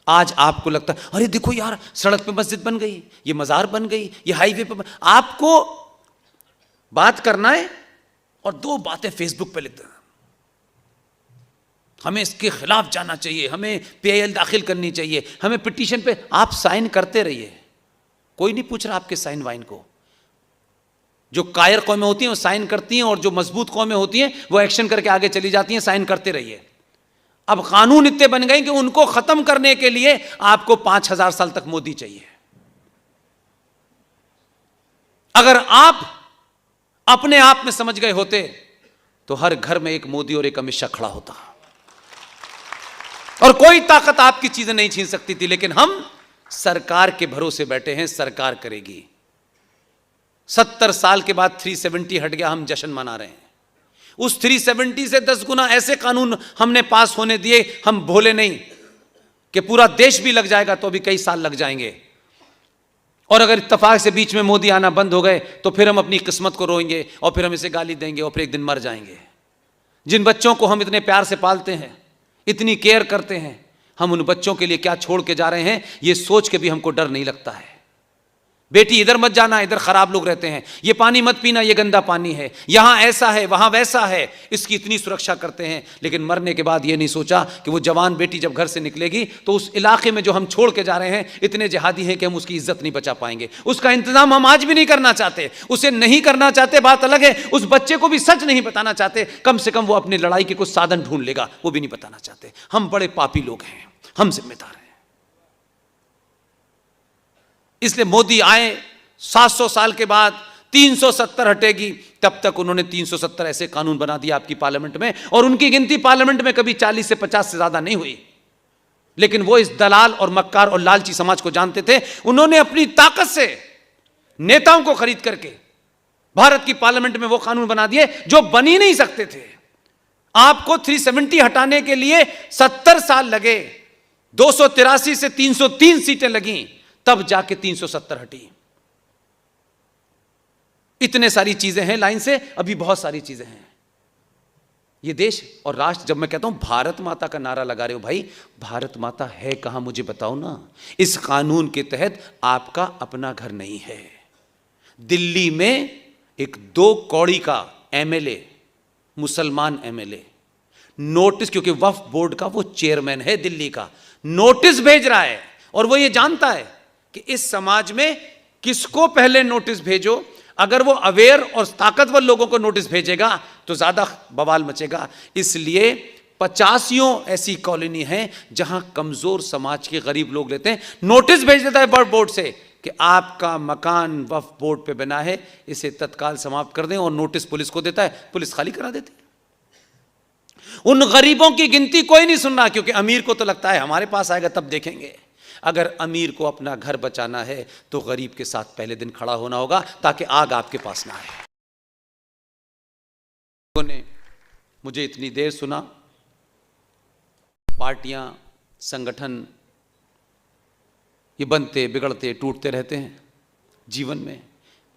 आज आपको लगता है अरे देखो यार, सड़क पे मस्जिद बन गई, ये मजार बन गई, ये हाईवे पे आपको बात करना है और दो बातें फेसबुक पे लिखते हैं, हमें इसके खिलाफ जाना चाहिए, हमें पीआईएल दाखिल करनी चाहिए, हमें पिटीशन पे। आप साइन करते रहिए, कोई नहीं पूछ रहा आपके साइन वाइन को। जो कायर कौमें होती हैं वो साइन करती हैं, और जो मजबूत कौमें होती हैं वो एक्शन करके आगे चली जाती हैं। साइन करते रहिए। अब कानून इतने बन गए कि उनको खत्म करने के लिए आपको 5000 साल तक मोदी चाहिए। अगर आप अपने आप में समझ गए होते तो हर घर में एक मोदी और एक अमित शाह खड़ा होता, और कोई ताकत आपकी चीजें नहीं छीन सकती थी। लेकिन हम सरकार के भरोसे बैठे हैं, सरकार करेगी। 70 साल के बाद 370 हट गया, हम जश्न मना रहे हैं। उस 370 से 10 गुना ऐसे कानून हमने पास होने दिए। हम भोले नहीं कि पूरा देश भी लग जाएगा तो भी कई साल लग जाएंगे, और अगर इत्तेफाक से बीच में मोदी आना बंद हो गए तो फिर हम अपनी किस्मत को रोएंगे, और फिर हम इसे गाली देंगे, और फिर एक दिन मर जाएंगे। जिन बच्चों को हम इतने प्यार से पालते हैं, इतनी केयर करते हैं, हम उन बच्चों के लिए क्या छोड़ के जा रहे हैं, ये सोच के भी हमको डर नहीं लगता है। बेटी इधर मत जाना, इधर खराब लोग रहते हैं, ये पानी मत पीना, ये गंदा पानी है, यहां ऐसा है वहां वैसा है, इसकी इतनी सुरक्षा करते हैं। लेकिन मरने के बाद ये नहीं सोचा कि वो जवान बेटी जब घर से निकलेगी तो उस इलाके में जो हम छोड़ के जा रहे हैं इतने जिहादी हैं कि हम उसकी इज्जत नहीं बचा पाएंगे। उसका इंतजाम हम आज भी नहीं करना चाहते, उसे नहीं करना चाहते, बात अलग है। उस बच्चे को भी सच नहीं बताना चाहते, कम से कम वो अपनी लड़ाई के कुछ साधन ढूंढ लेगा, वो भी नहीं बताना चाहते। हम बड़े पापी लोग हैं, हम जिम्मेदार हैं। इसलिए मोदी आए, 700 साल के बाद 370 हटेगी, तब तक उन्होंने 370 ऐसे कानून बना दिया आपकी पार्लियामेंट में, और उनकी गिनती पार्लियामेंट में कभी 40 से 50 से ज्यादा नहीं हुई। लेकिन वो इस दलाल और मक्कार और लालची समाज को जानते थे। उन्होंने अपनी ताकत से नेताओं को खरीद करके भारत की पार्लियामेंट में वो कानून बना दिए जो बन ही नहीं सकते थे। आपको 370 हटाने के लिए 70 साल लगे, 283 से 303 सीटें लगी, तब जाके 370 हटी। इतने सारी चीजें हैं लाइन से, अभी बहुत सारी चीजें हैं। ये देश और राष्ट्र, जब मैं कहता हूं भारत माता का नारा लगा रहे हो, भाई भारत माता है कहां, मुझे बताओ ना। इस कानून के तहत आपका अपना घर नहीं है। दिल्ली में एक 2 कौड़ी का एमएलए, मुसलमान एमएलए, नोटिस, क्योंकि वक्फ बोर्ड का वो चेयरमैन है दिल्ली का, नोटिस भेज रहा है, और वो ये जानता है कि इस समाज में किसको पहले नोटिस भेजो। अगर वो अवेयर और ताकतवर लोगों को नोटिस भेजेगा तो ज्यादा बवाल मचेगा। इसलिए 85 ऐसी कॉलोनी है जहां कमजोर समाज के गरीब लोग रहते हैं। नोटिस भेज देता है वक्फ बोर्ड से कि आपका मकान वक्फ बोर्ड पे बना है, इसे तत्काल समाप्त कर दें, और नोटिस पुलिस को देता है, पुलिस खाली करा देती है। उन गरीबों की गिनती कोई नहीं सुन रहा, क्योंकि अमीर को तो लगता है हमारे पास आएगा तब देखेंगे। अगर अमीर को अपना घर बचाना है तो गरीब के साथ पहले दिन खड़ा होना होगा, ताकि आग आपके पास ना आए। लोगों ने मुझे इतनी देर सुना, पार्टियां, संगठन ये बनते बिगड़ते टूटते रहते हैं जीवन में।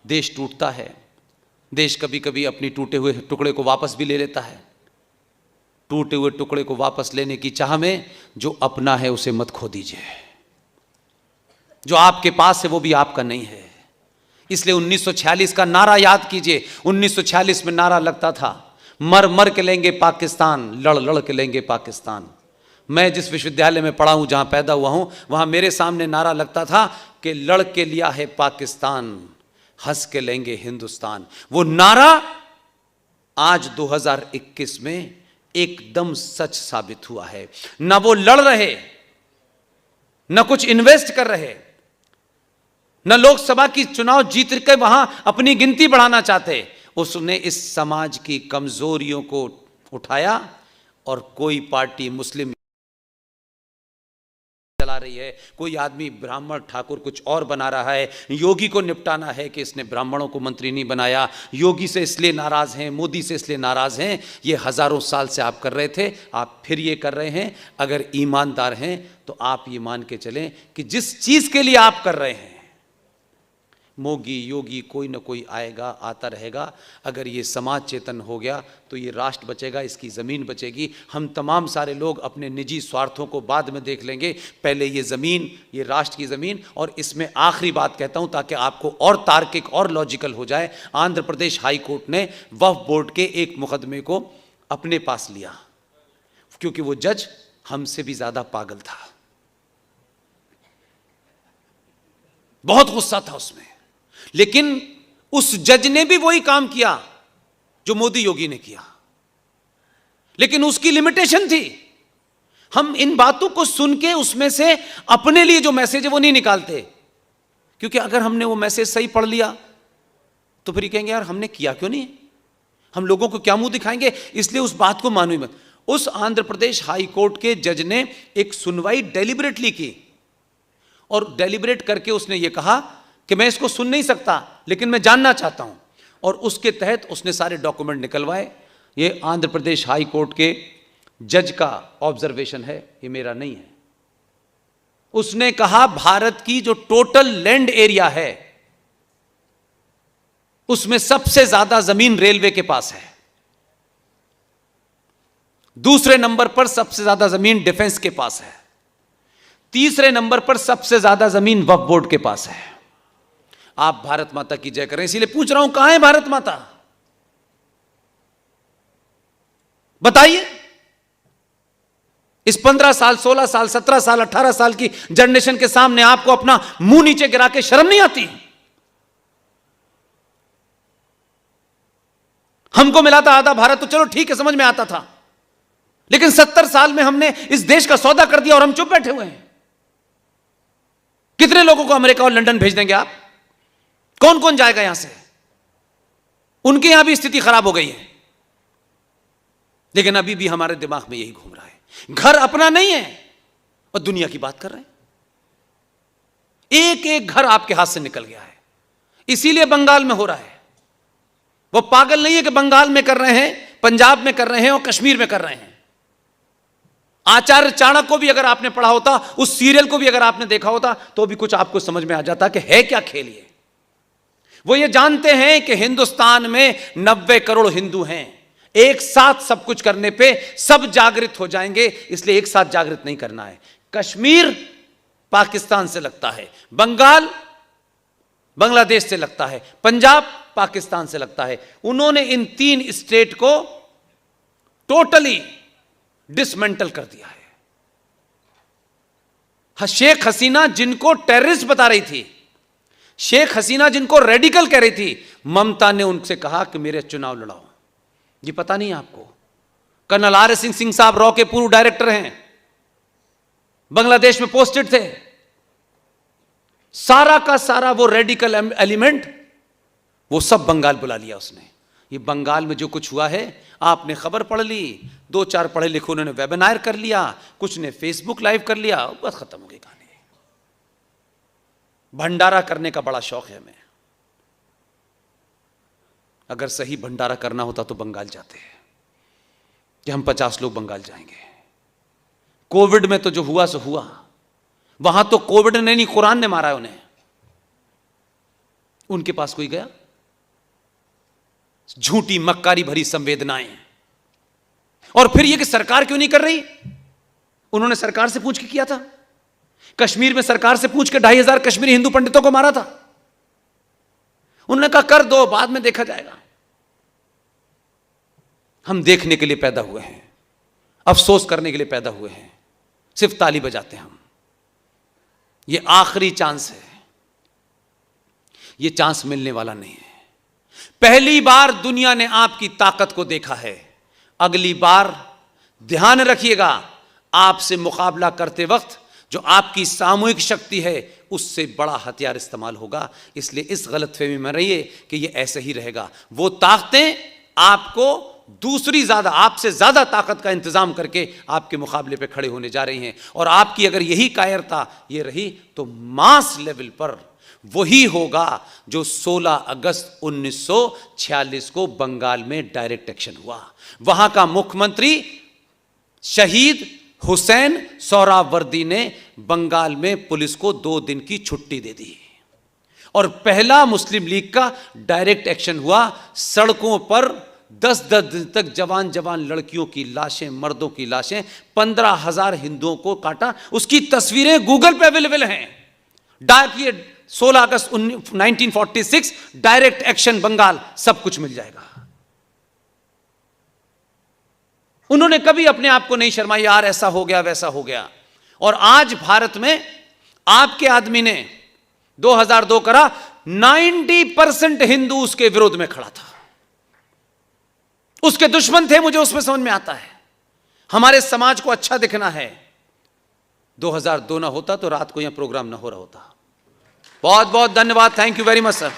देश टूटता है, देश कभी कभी अपनी टूटे हुए टुकड़े को वापस भी ले लेता है। टूटे हुए टुकड़े को वापस लेने की चाह में जो अपना है उसे मत खो दीजिए, जो आपके पास है वो भी आपका नहीं है। इसलिए 1946 का नारा याद कीजिए। 1946 में नारा लगता था, मर मर के लेंगे पाकिस्तान, लड़ लड़ के लेंगे पाकिस्तान। मैं जिस विश्वविद्यालय में पढ़ा हूं, जहां पैदा हुआ हूं, वहां मेरे सामने नारा लगता था कि लड़ के लिया है पाकिस्तान, हंस के लेंगे हिंदुस्तान। वो नारा आज 2021 में एकदम सच साबित हुआ है। ना वो लड़ रहे, न कुछ इन्वेस्ट कर रहे, न लोकसभा की चुनाव जीत के वहां अपनी गिनती बढ़ाना चाहते। उसने इस समाज की कमजोरियों को उठाया, और कोई पार्टी मुस्लिम चला रही है, कोई आदमी ब्राह्मण ठाकुर कुछ और बना रहा है। योगी को निपटाना है कि इसने ब्राह्मणों को मंत्री नहीं बनाया, योगी से इसलिए नाराज हैं, मोदी से इसलिए नाराज हैं। ये हजारों साल से आप कर रहे थे, आप फिर ये कर रहे हैं। अगर ईमानदार हैं तो आप ये मान के चलें कि जिस चीज के लिए आप कर रहे हैं मोगी योगी कोई ना कोई आएगा, आता रहेगा। अगर ये समाज चेतन हो गया तो ये राष्ट्र बचेगा, इसकी ज़मीन बचेगी। हम तमाम सारे लोग अपने निजी स्वार्थों को बाद में देख लेंगे, पहले ये ज़मीन, ये राष्ट्र की ज़मीन। और इसमें आखिरी बात कहता हूँ ताकि आपको और तार्किक और लॉजिकल हो जाए। आंध्र प्रदेश हाई कोर्ट ने वक्फ बोर्ड के एक मुकदमे को अपने पास लिया क्योंकि वो जज हमसे भी ज़्यादा पागल था, बहुत गुस्सा था उसमें। लेकिन उस जज ने भी वही काम किया जो मोदी योगी ने किया, लेकिन उसकी लिमिटेशन थी। हम इन बातों को सुन के उसमें से अपने लिए जो मैसेज है वो नहीं निकालते, क्योंकि अगर हमने वो मैसेज सही पढ़ लिया तो फिर कहेंगे यार हमने किया क्यों नहीं, हम लोगों को क्या मुंह दिखाएंगे। इसलिए उस बात को मानो ही मत। उस आंध्र प्रदेश हाई कोर्ट के जज ने एक सुनवाई डेलिबरेटली की और डेलिबरेट करके उसने ये कहा कि मैं इसको सुन नहीं सकता लेकिन मैं जानना चाहता हूं, और उसके तहत उसने सारे डॉक्यूमेंट निकलवाए। ये आंध्र प्रदेश हाई कोर्ट के जज का ऑब्जर्वेशन है, ये मेरा नहीं है। उसने कहा भारत की जो टोटल लैंड एरिया है उसमें सबसे ज्यादा जमीन रेलवे के पास है, दूसरे नंबर पर सबसे ज्यादा जमीन डिफेंस के पास है, तीसरे नंबर पर सबसे ज्यादा जमीन वक्फ बोर्ड के पास है। आप भारत माता की जय करें। इसीलिए पूछ रहा हूं कहां है भारत माता, बताइए। इस 15 साल 16 साल 17 साल 18 साल की जनरेशन के सामने आपको अपना मुंह नीचे गिरा के शर्म नहीं आती? हमको मिला था आधा भारत तो चलो ठीक है, समझ में आता था, लेकिन 70 साल में हमने इस देश का सौदा कर दिया और हम चुप बैठे हुए हैं। कितने लोगों को अमेरिका और लंदन भेज देंगे आप? कौन कौन जाएगा यहां से? उनके यहां भी स्थिति खराब हो गई है, लेकिन अभी भी हमारे दिमाग में यही घूम रहा है, घर अपना नहीं है और दुनिया की बात कर रहे हैं। एक एक घर आपके हाथ से निकल गया है। इसीलिए बंगाल में हो रहा है। वो पागल नहीं है कि बंगाल में कर रहे हैं, पंजाब में कर रहे हैं और कश्मीर में कर रहे हैं। आचार्य चाणक्य को भी अगर आपने पढ़ा होता, उस सीरियल को भी अगर आपने देखा होता, तो भी कुछ आपको समझ में आ जाता कि है क्या खेल ये। वो ये जानते हैं कि हिंदुस्तान में 90 करोड़ हिंदू हैं, एक साथ सब कुछ करने पे सब जागृत हो जाएंगे, इसलिए एक साथ जागृत नहीं करना है। कश्मीर पाकिस्तान से लगता है, बंगाल बांग्लादेश से लगता है, पंजाब पाकिस्तान से लगता है। उन्होंने इन 3 स्टेट को टोटली डिसमेंटल कर दिया है। शेख हसीना जिनको टेररिस्ट बता रही थी, शेख हसीना जिनको रेडिकल कह रही थी, ममता ने उनसे कहा कि मेरे चुनाव लड़ाओ। ये पता नहीं आपको? कर्नल आर एस सिंह साहब रॉ के पूर्व डायरेक्टर हैं, बांग्लादेश में पोस्टेड थे। सारा का सारा वो रेडिकल एलिमेंट वो सब बंगाल बुला लिया उसने। ये बंगाल में जो कुछ हुआ है आपने खबर पढ़ ली, 2-4 पढ़े लिखे उन्होंने वेबिनार कर लिया, कुछ ने फेसबुक लाइव कर लिया, बस खत्म हो गई कहानी। भंडारा करने का बड़ा शौक है हमें। अगर सही भंडारा करना होता तो बंगाल जाते हैं कि हम 50 लोग बंगाल जाएंगे। कोविड में तो जो हुआ सो हुआ, वहां तो कोविड ने नहीं कुरान ने मारा है उन्हें। उनके पास कोई गया? झूठी मक्कारी भरी संवेदनाएं। और फिर यह कि सरकार क्यों नहीं कर रही? उन्होंने सरकार से पूछ के किया था। कश्मीर में सरकार से पूछ के 2500 कश्मीरी हिंदू पंडितों को मारा था। उन्होंने कहा कर दो, बाद में देखा जाएगा। हम देखने के लिए पैदा हुए हैं, अफसोस करने के लिए पैदा हुए हैं, सिर्फ ताली बजाते हैं हम। ये आखिरी चांस है, ये चांस मिलने वाला नहीं है। पहली बार दुनिया ने आपकी ताकत को देखा है, अगली बार ध्यान रखिएगा आपसे मुकाबला करते वक्त जो आपकी सामूहिक शक्ति है उससे बड़ा हथियार इस्तेमाल होगा। इसलिए इस गलतफहमी में रहिए कि ये ऐसे ही रहेगा। वो ताकतें आपको दूसरी ज्यादा, आपसे ज्यादा ताकत का इंतजाम करके आपके मुकाबले पे खड़े होने जा रही हैं। और आपकी अगर यही कायरता ये रही तो मास लेवल पर वही होगा जो 16 अगस्त 1946 को बंगाल में डायरेक्ट एक्शन हुआ। वहां का मुख्यमंत्री शहीद हुसैन सोहरावर्दी ने बंगाल में पुलिस को 2 दिन की छुट्टी दे दी और पहला मुस्लिम लीग का डायरेक्ट एक्शन हुआ। सड़कों पर 10-10 दिन तक जवान जवान लड़कियों की लाशें, मर्दों की लाशें, 15,000 हिंदुओं को काटा। उसकी तस्वीरें गूगल पे अवेलेबल हैं। 16 अगस्त 1946 डायरेक्ट एक्शन बंगाल, सब कुछ मिल जाएगा। उन्होंने कभी अपने आप को नहीं शर्माया, यार ऐसा हो गया वैसा हो गया। और आज भारत में आपके आदमी ने 2002 करा, 90% हिंदू उसके विरोध में खड़ा था, उसके दुश्मन थे। मुझे उसमें समझ में आता है, हमारे समाज को अच्छा दिखना है। 2002 ना होता तो रात को यहां प्रोग्राम ना हो रहा होता। बहुत बहुत धन्यवाद, thank you very much sir.